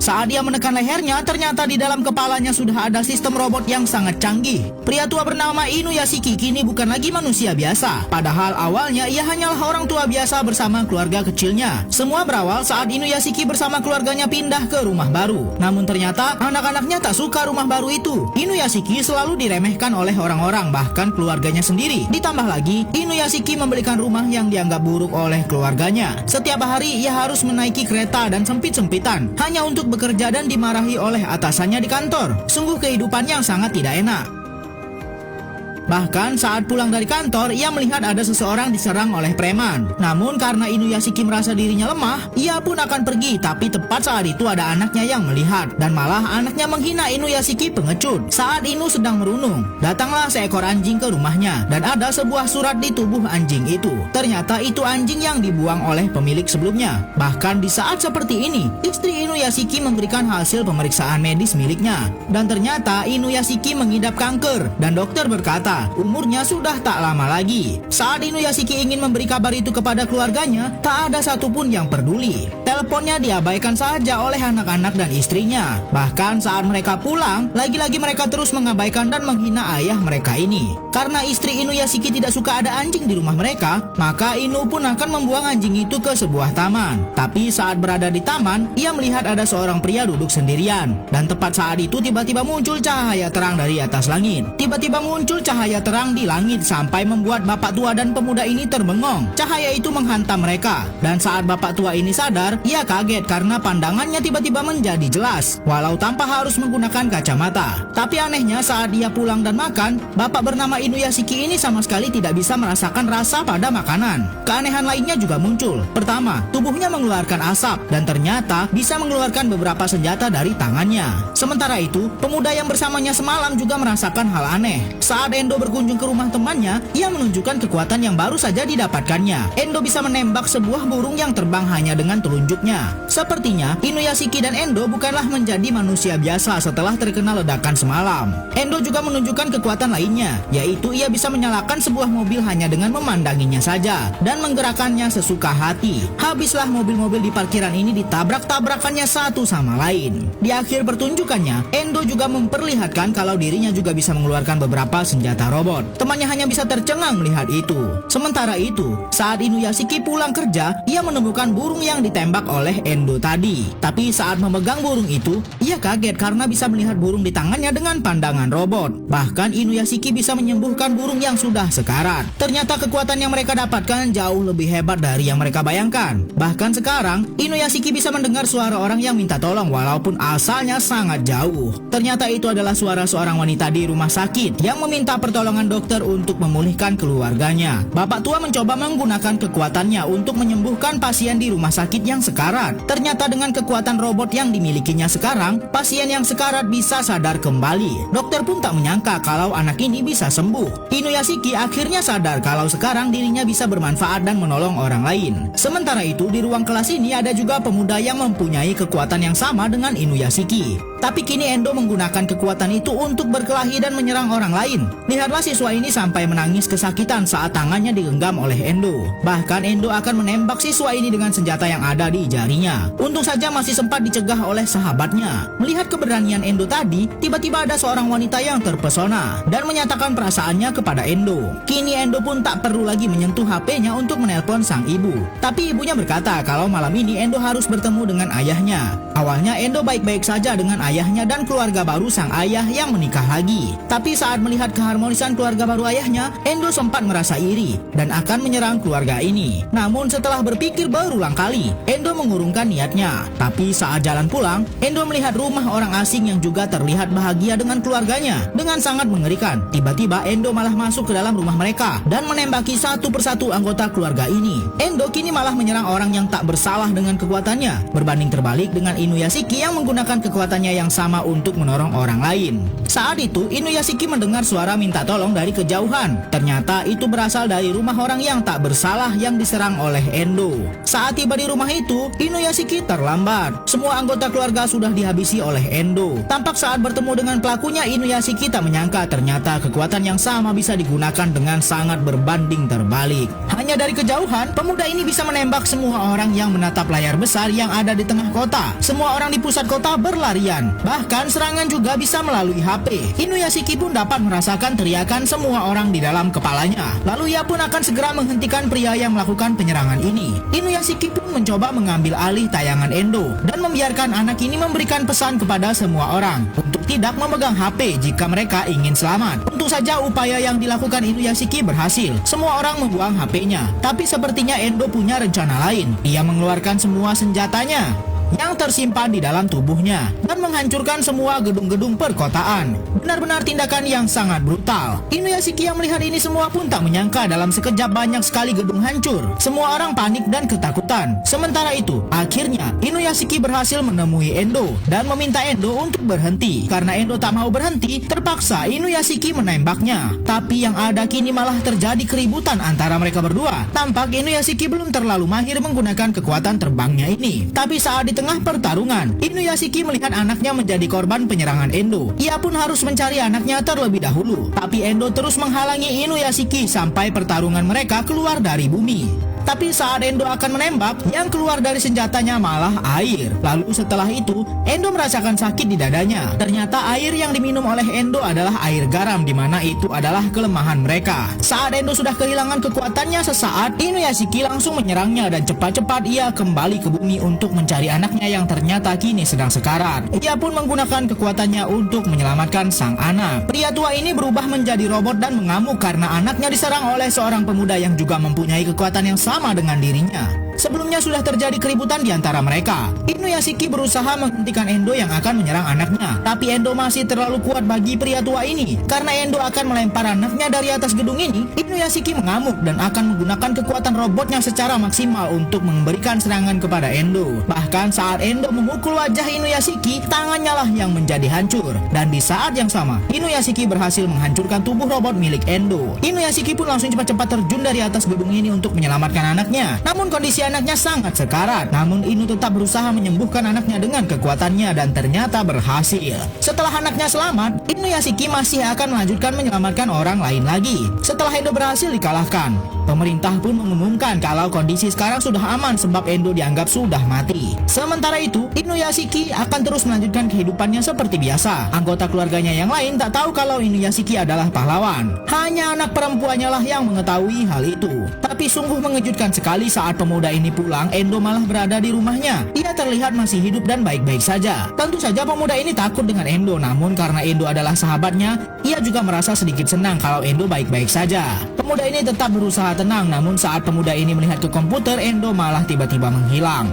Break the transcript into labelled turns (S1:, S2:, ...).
S1: Saat dia menekan lehernya, ternyata di dalam kepalanya sudah ada sistem robot yang sangat canggih. Pria tua bernama Inuyashiki kini bukan lagi manusia biasa. Padahal awalnya ia hanyalah orang tua biasa bersama keluarga kecilnya. Semua berawal saat Inuyashiki bersama keluarganya pindah ke rumah baru. Namun ternyata anak-anaknya tak suka rumah baru itu. Inuyashiki selalu diremehkan oleh orang-orang, bahkan keluarganya sendiri. Ditambah lagi, Inuyashiki membelikan rumah yang dianggap buruk oleh keluarganya. Setiap hari ia harus menaiki kereta dan sempit-sempitan hanya untuk bekerja dan dimarahi oleh atasannya di kantor. Sungguh kehidupan yang sangat tidak enak. Bahkan saat pulang dari kantor, ia melihat ada seseorang diserang oleh preman. Namun karena Inuyashiki merasa dirinya lemah, ia pun akan pergi. Tapi tepat saat itu ada anaknya yang melihat. Dan malah anaknya menghina Inuyashiki pengecut. Saat Inu sedang merunung, datanglah seekor anjing ke rumahnya. Dan ada sebuah surat di tubuh anjing itu. Ternyata itu anjing yang dibuang oleh pemilik sebelumnya. Bahkan di saat seperti ini, istri Inuyashiki memberikan hasil pemeriksaan medis miliknya. Dan ternyata Inuyashiki mengidap kanker. Dan dokter berkata, umurnya sudah tak lama lagi. Saat Inuyashiki ingin memberi kabar itu kepada keluarganya, tak ada satupun yang peduli. Teleponnya diabaikan saja oleh anak-anak dan istrinya. Bahkan saat mereka pulang, lagi-lagi mereka terus mengabaikan dan menghina ayah mereka ini. Karena istri Inuyashiki tidak suka ada anjing di rumah mereka, maka Inu pun akan membuang anjing itu ke sebuah taman. Tapi saat berada di taman, ia melihat ada seorang pria duduk sendirian. Dan tepat saat itu tiba-tiba muncul cahaya terang dari atas langit. Tiba-tiba muncul cahaya terang di langit sampai membuat bapak tua dan pemuda ini terbengong. Cahaya itu menghantam mereka. Dan saat bapak tua ini sadar, ia kaget karena pandangannya tiba-tiba menjadi jelas, walau tanpa harus menggunakan kacamata. Tapi anehnya saat dia pulang dan makan, bapak bernama Inuyashiki ini sama sekali tidak bisa merasakan rasa pada makanan. Keanehan lainnya juga muncul. Pertama, tubuhnya mengeluarkan asap dan ternyata bisa mengeluarkan beberapa senjata dari tangannya. Sementara itu, pemuda yang bersamanya semalam juga merasakan hal aneh. Saat Endo berkunjung ke rumah temannya, ia menunjukkan kekuatan yang baru saja didapatkannya. Endo bisa menembak sebuah burung yang terbang hanya dengan telunjuknya. Sepertinya Inuyashiki dan Endo bukanlah menjadi manusia biasa setelah terkena ledakan semalam. Endo juga menunjukkan kekuatan lainnya, yaitu ia bisa menyalakan sebuah mobil hanya dengan memandanginya saja dan menggerakkannya sesuka hati. Habislah mobil-mobil di parkiran ini ditabrak-tabrakannya satu sama lain. Di akhir pertunjukannya, Endo juga memperlihatkan kalau dirinya juga bisa mengeluarkan beberapa senjata robot. Temannya hanya bisa tercengang melihat itu. Sementara itu, saat Inuyashiki pulang kerja, ia menemukan burung yang ditembak oleh Endo tadi. Tapi saat memegang burung itu, ia kaget karena bisa melihat burung di tangannya dengan pandangan robot. Bahkan Inuyashiki bisa menyembuhkan burung yang sudah sekarat. Ternyata kekuatan yang mereka dapatkan jauh lebih hebat dari yang mereka bayangkan. Bahkan sekarang, Inuyashiki bisa mendengar suara orang yang minta tolong walaupun asalnya sangat jauh. Ternyata itu adalah suara seorang wanita di rumah sakit yang meminta pertolongan dokter untuk memulihkan keluarganya. Bapak tua mencoba menggunakan kekuatannya untuk menyembuhkan pasien di rumah sakit yang sekarat. Ternyata dengan kekuatan robot yang dimilikinya sekarang, pasien yang sekarat bisa sadar kembali. Dokter pun tak menyangka kalau anak ini bisa sembuh. Inuyashiki akhirnya sadar kalau sekarang dirinya bisa bermanfaat dan menolong orang lain. Sementara itu, di ruang kelas ini ada juga pemuda yang mempunyai kekuatan yang sama dengan Inuyashiki. Tapi kini Endo menggunakan kekuatan itu untuk berkelahi dan menyerang orang lain. Lihatlah siswa ini sampai menangis kesakitan saat tangannya digenggam oleh Endo. Bahkan Endo akan menembak siswa ini dengan senjata yang ada di jarinya. Untung saja masih sempat dicegah oleh sahabatnya. Melihat keberanian Endo tadi, tiba-tiba ada seorang wanita yang terpesona dan menyatakan perasaannya kepada Endo. Kini Endo pun tak perlu lagi menyentuh HP-nya untuk menelpon sang ibu. Tapi ibunya berkata kalau malam ini Endo harus bertemu dengan ayahnya. Awalnya Endo baik-baik saja dengan ayahnya dan keluarga baru sang ayah yang menikah lagi. Tapi saat melihat keharmonisan keluarga baru ayahnya, Endo sempat merasa iri dan akan menyerang keluarga ini. Namun setelah berpikir berulang kali, Endo mengurungkan niatnya. Tapi saat jalan pulang, Endo melihat rumah orang asing yang juga terlihat bahagia dengan keluarganya. Dengan sangat mengerikan, tiba-tiba Endo malah masuk ke dalam rumah mereka dan menembaki satu persatu anggota keluarga ini. Endo kini malah menyerang orang yang tak bersalah dengan kekuatannya, berbanding terbalik dengan Inuyashiki yang menggunakan kekuatannya yang sama untuk menolong orang lain. Saat itu, Inuyashiki mendengar suara minta tolong dari kejauhan. Ternyata itu berasal dari rumah orang yang tak bersalah yang diserang oleh Endo. Endo. Saat tiba di rumah itu, Inuyashiki terlambat. Semua anggota keluarga sudah dihabisi oleh Endo. Tampak saat bertemu dengan pelakunya, Inuyashiki tak menyangka ternyata kekuatan yang sama bisa digunakan dengan sangat berbanding terbalik. Hanya dari kejauhan, pemuda ini bisa menembak semua orang yang menatap layar besar yang ada di tengah kota. Semua orang di pusat kota berlarian. Bahkan serangan juga bisa melalui HP. Inuyashiki pun dapat merasakan teriakan semua orang di dalam kepalanya. Lalu ia pun akan segera menghentikan pria yang melakukan penyerangan ini. Inuyashiki pun mencoba mengambil alih tayangan Endo dan membiarkan anak ini memberikan pesan kepada semua orang untuk tidak memegang HP jika mereka ingin selamat. Untung saja upaya yang dilakukan Inuyashiki berhasil. Semua orang membuang HP-nya. Tapi sepertinya Endo punya rencana lain. Ia mengeluarkan semua senjatanya yang tersimpan di dalam tubuhnya dan menghancurkan semua gedung-gedung perkotaan. Benar-benar tindakan yang sangat brutal. Inuyashiki yang melihat ini semua pun tak menyangka dalam sekejap banyak sekali gedung hancur. Semua orang panik dan ketakutan. Sementara itu, akhirnya Inuyashiki berhasil menemui Endo dan meminta Endo untuk berhenti. Karena Endo tak mau berhenti, terpaksa Inuyashiki menembaknya. Tapi yang ada kini malah terjadi keributan antara mereka berdua. Tampak Inuyashiki belum terlalu mahir menggunakan kekuatan terbangnya ini. Tapi saat di tengah pertarungan, Inuyashiki melihat anaknya menjadi korban penyerangan Endo. Ia pun harus mencari anaknya terlebih dahulu. Tapi Endo terus menghalangi Inuyashiki sampai pertarungan mereka keluar dari bumi. Tapi saat Endo akan menembak, yang keluar dari senjatanya malah air. Lalu setelah itu, Endo merasakan sakit di dadanya. Ternyata air yang diminum oleh Endo adalah air garam, di mana itu adalah kelemahan mereka. Saat Endo sudah kehilangan kekuatannya sesaat, Inuyashiki langsung menyerangnya dan cepat-cepat ia kembali ke bumi untuk mencari anaknya yang ternyata kini sedang sekarat. Ia pun menggunakan kekuatannya untuk menyelamatkan sang anak. Pria tua ini berubah menjadi robot dan mengamuk karena anaknya diserang oleh seorang pemuda yang juga mempunyai kekuatan yang sama dengan dirinya. Sebelumnya sudah terjadi keributan di antara mereka. Inuyashiki berusaha menghentikan Endo yang akan menyerang anaknya. Tapi Endo masih terlalu kuat bagi pria tua ini. Karena Endo akan melempar anaknya dari atas gedung ini, Inuyashiki mengamuk dan akan menggunakan kekuatan robotnya secara maksimal untuk memberikan serangan kepada Endo. Bahkan saat Endo memukul wajah Inuyashiki, tangannya lah yang menjadi hancur. Dan di saat yang sama, Inuyashiki berhasil menghancurkan tubuh robot milik Endo. Inuyashiki pun langsung cepat-cepat terjun dari atas gedung ini untuk menyelamatkan anaknya. Namun kondisi anaknya sangat sekarat. Namun Inu tetap berusaha menyembuhkan anaknya dengan kekuatannya dan ternyata berhasil. Setelah anaknya selamat, Inuyashiki masih akan melanjutkan menyelamatkan orang lain lagi. Setelah Endo berhasil dikalahkan, pemerintah pun mengumumkan kalau kondisi sekarang sudah aman sebab Endo dianggap sudah mati. Sementara itu, Inuyashiki akan terus melanjutkan kehidupannya seperti biasa. Anggota keluarganya yang lain tak tahu kalau Inuyashiki adalah pahlawan. Hanya anak perempuannya lah yang mengetahui hal itu. Tapi sungguh mengejutkan sekali saat pemuda ini pulang, Endo malah berada di rumahnya. Ia terlihat masih hidup dan baik-baik saja. Tentu saja pemuda ini takut dengan Endo, namun karena Endo adalah sahabatnya, ia juga merasa sedikit senang kalau Endo baik-baik saja. Pemuda ini tetap berusaha tenang, namun saat pemuda ini melihat ke komputer, Endo malah tiba-tiba menghilang.